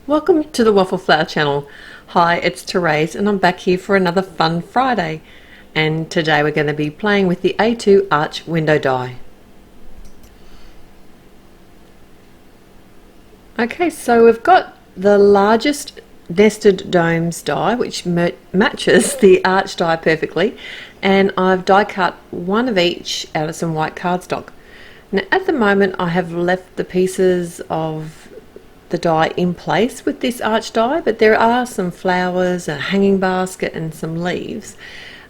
Welcome to the Waffle Flower channel. Hi, it's Therese and I'm back here for another fun Friday. And today we're going to be playing with the A2 arch window die. Okay, so we've got the largest nested domes die, which matches the arch die perfectly. And I've die cut one of each out of some white cardstock. Now at the moment I have left the pieces of the die in place with this arch die, but there are some flowers, a hanging basket and some leaves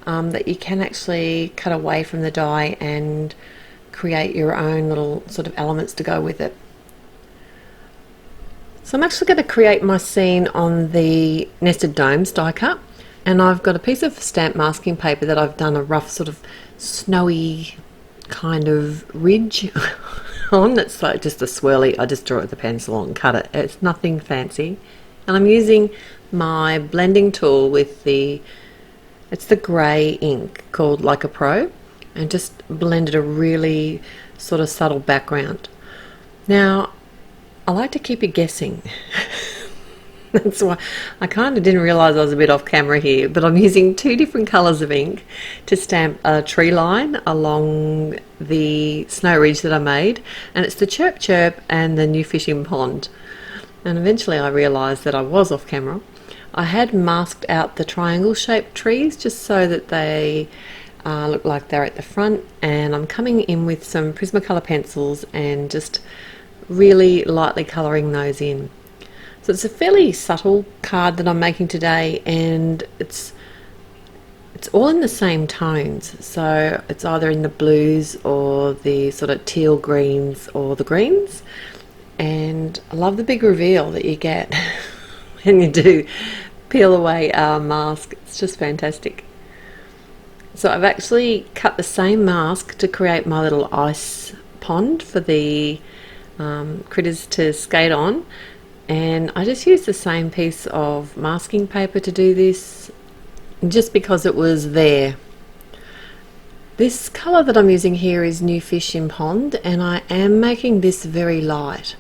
that you can actually cut away from the die and create your own little sort of elements to go with it. So I'm actually going to create my scene on the nested domes die cut, and I've got a piece of stamp masking paper that I've done a rough sort of snowy kind of ridge on. It's like just a swirly. I just draw it with a pencil and cut it. It's nothing fancy, and I'm using my blending tool with it's the grey ink called Like a Pro, and just blended a really sort of subtle background. Now I like to keep you guessing. That's why I kind of didn't realise I was a bit off camera here, but I'm using two different colours of ink to stamp a tree line along the snow ridge that I made, and it's the Chirp Chirp and the New Fishing Pond. And eventually I realised that I was off camera. I had masked out the triangle shaped trees just so that they look like they're at the front, and I'm coming in with some Prismacolor pencils and just really lightly colouring those in. So it's a fairly subtle card that I'm making today, and it's all in the same tones. So it's either in the blues or the sort of teal greens or the greens. And I love the big reveal that you get when you do peel away a mask. It's just fantastic. So I've actually cut the same mask to create my little ice pond for the critters to skate on. And I just used the same piece of masking paper to do this, just because it was there. This colour that I'm using here is New Fishing Pond, and I am making this very light.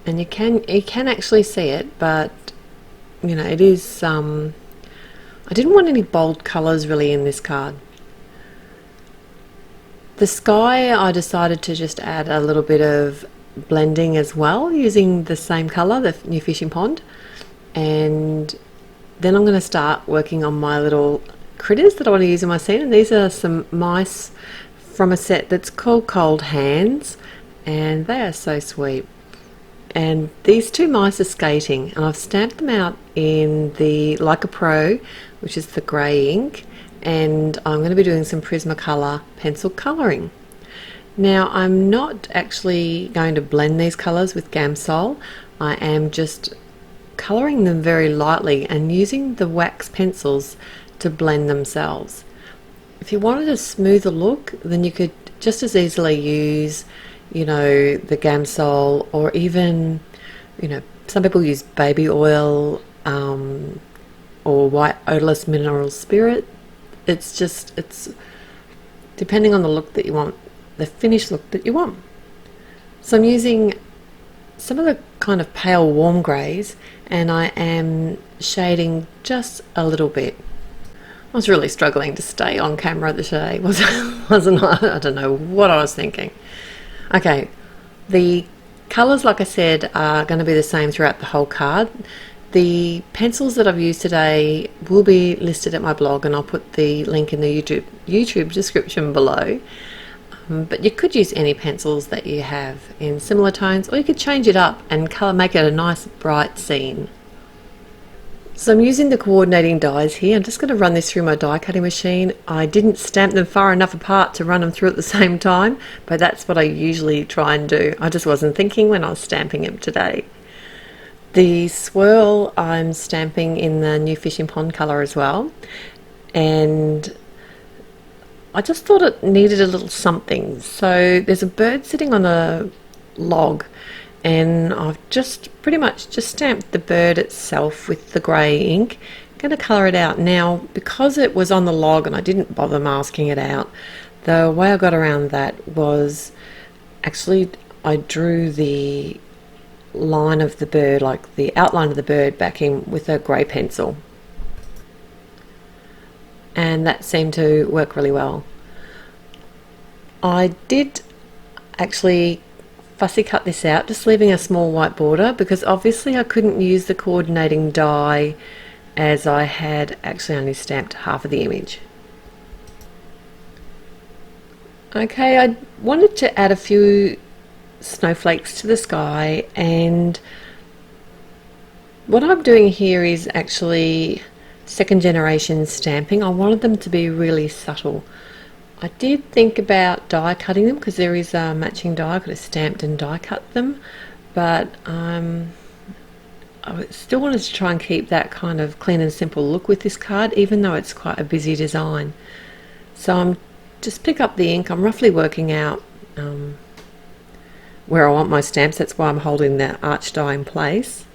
And you can actually see it, but you know, it is I didn't want any bold colours really in this card. The sky, I decided to just add a little bit of blending as well, using the same colour, the New Fishing Pond. And then I'm going to start working on my little critters that I want to use in my scene, and these are some mice from a set that's called Cold Hands, and they are so sweet. And these two mice are skating, and I've stamped them out in the Like a Pro, which is the grey ink, and I'm going to be doing some Prismacolor pencil colouring. Now I'm not actually going to blend these colours with Gamsol. I am just colouring them very lightly and using the wax pencils to blend themselves. If you wanted a smoother look, then you could just as easily use, you know, the Gamsol, or even, you know, some people use baby oil or white odorless mineral spirit. It's depending on the look that you want, the finished look that you want. So I'm using some of the kind of pale warm greys, and I am shading just a little bit. I was really struggling to stay on camera today, wasn't I? I don't know what I was thinking. Okay, the colours, like I said, are going to be the same throughout the whole card. The pencils that I've used today will be listed at my blog, and I'll put the link in the YouTube description below. But you could use any pencils that you have in similar tones, or you could change it up and make it a nice bright scene. So I'm using the coordinating dies here. I'm just going to run this through my die cutting machine. I didn't stamp them far enough apart to run them through at the same time, but that's what I usually try and do. I just wasn't thinking when I was stamping them today. The swirl I'm stamping in the New Fishing Pond colour as well, and I just thought it needed a little something. So there's a bird sitting on a log, and I've just pretty much just stamped the bird itself with the grey ink. I'm going to colour it out now. Because it was on the log and I didn't bother masking it out, the way I got around that was actually I drew the line of the bird, like the outline of the bird, back in with a grey pencil. And that seemed to work really well. I did actually fussy cut this out, just leaving a small white border, because obviously I couldn't use the coordinating die as I had actually only stamped half of the image. Okay, I wanted to add a few snowflakes to the sky, and what I'm doing here is actually second generation stamping. I wanted them to be really subtle. I did think about die cutting them because there is a matching die. I could have stamped and die cut them, but I still wanted to try and keep that kind of clean and simple look with this card, even though it's quite a busy design. So I'm just pick up the ink. I'm roughly working out where I want my stamps. That's why I'm holding the arch die in place.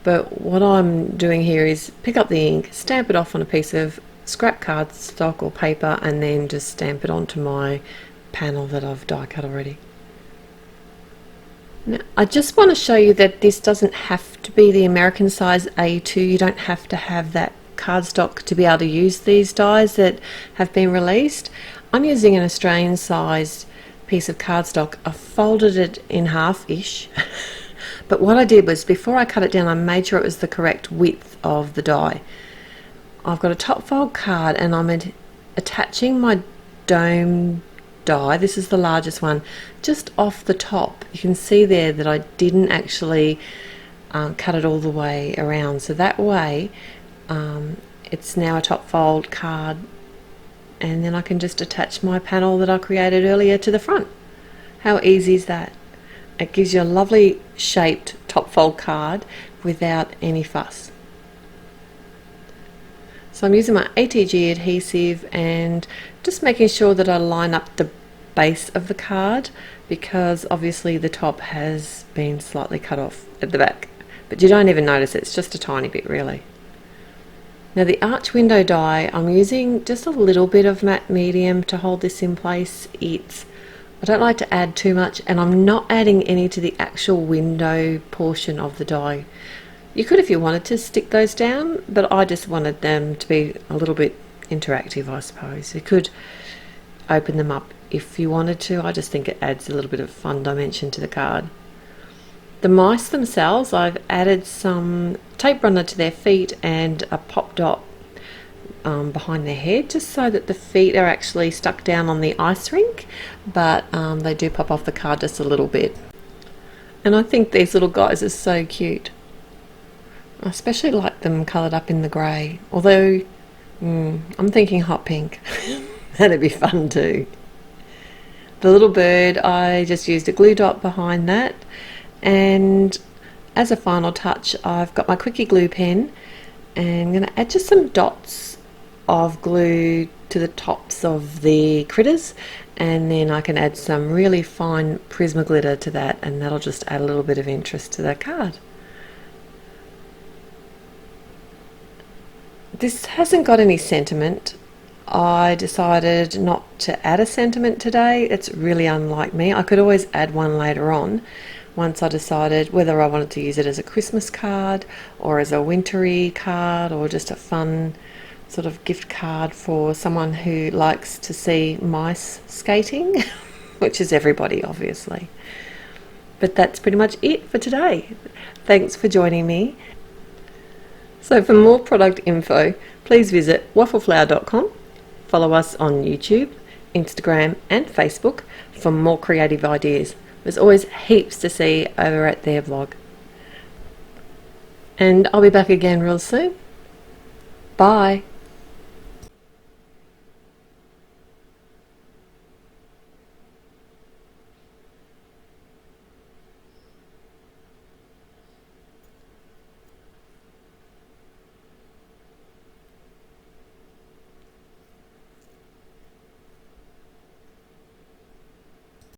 But what I'm doing here is pick up the ink, stamp it off on a piece of scrap cardstock or paper, and then just stamp it onto my panel that I've die cut already. Now, I just want to show you that this doesn't have to be the American size A2. You don't have to have that cardstock to be able to use these dies that have been released. I'm using an Australian sized piece of cardstock. I folded it in half-ish. But what I did was, before I cut it down, I made sure it was the correct width of the die. I've got a top fold card and I'm attaching my dome die. This is the largest one, just off the top. You can see there that I didn't actually cut it all the way around. So that way it's now a top fold card, and then I can just attach my panel that I created earlier to the front. How easy is that? It gives you a lovely shaped top fold card without any fuss. So I'm using my ATG adhesive and just making sure that I line up the base of the card, because obviously the top has been slightly cut off at the back, but you don't even notice it. It's just a tiny bit really. Now the arch window die, I'm using just a little bit of matte medium to hold this in place. I don't like to add too much, and I'm not adding any to the actual window portion of the die. You could, if you wanted to, stick those down, but I just wanted them to be a little bit interactive, I suppose. You could open them up if you wanted to. I just think it adds a little bit of fun dimension to the card. The mice themselves, I've added some tape runner to their feet and a pop dot behind their head, just so that the feet are actually stuck down on the ice rink, but they do pop off the card just a little bit. And I think these little guys are so cute. I especially like them coloured up in the grey, although I'm thinking hot pink. That'd be fun too. The little bird, I just used a glue dot behind that, and as a final touch I've got my quickie glue pen and I'm going to add just some dots of glue to the tops of the critters, and then I can add some really fine Prisma glitter to that, and that'll just add a little bit of interest to that card. This hasn't got any sentiment. I decided not to add a sentiment today. It's really unlike me. I could always add one later on once I decided whether I wanted to use it as a Christmas card or as a wintry card or just a fun sort of gift card for someone who likes to see mice skating, which is everybody obviously. But that's pretty much it for today. Thanks for joining me. So for more product info, please visit waffleflower.com. Follow us on YouTube, Instagram and Facebook for more creative ideas. There's always heaps to see over at their blog. And I'll be back again real soon. Bye.